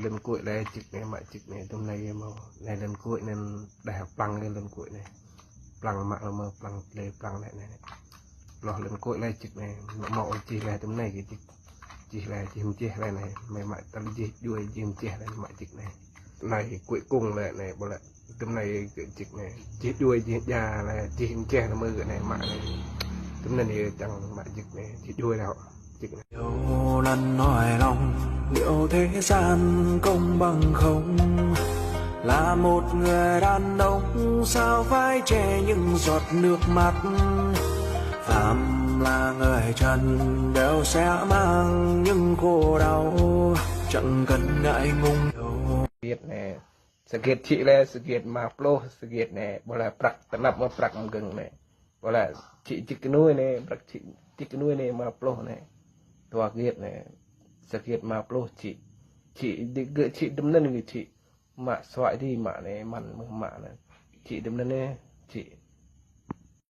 lần cuối này chích này mạ chích này tôm này mà này lần cuối nên đại học plăng cái lần cuối này plăng mạ là mờ plăng lấy plăng này này lò lần cuối này chích này mọ chỉ là tôm này cái chỉ là chim che này này mày mạ tao chỉ đuôi chim che này mạ chích này cuối cùng là này bỏ lại tôm này cái chích này chỉ đuôi chim già là chim che là mưa này mạ này tôm này thì chẳng mạ chích này chỉ đuôi nào chích này. Nhiều lần hỏi lòng liệu thế gian công bằng không, là một người đàn ông sao phải che những giọt nước mắt, phàm là người trần đều sẽ mang những khổ đau chẳng cần ngại ngùng đâu. Việc này sự kiện chị là sự kiện mà pro sự kiện này bỏ là bạc tập mà bạc gần này bỏ là chị cái nuôi này bạc chị cái nuôi này mà pro này tua kiệt này sự kiện mà pro chị đi gửi chị đâm lên người chị mà xoay đi mà này mặn mạ này chị đâm lên này chị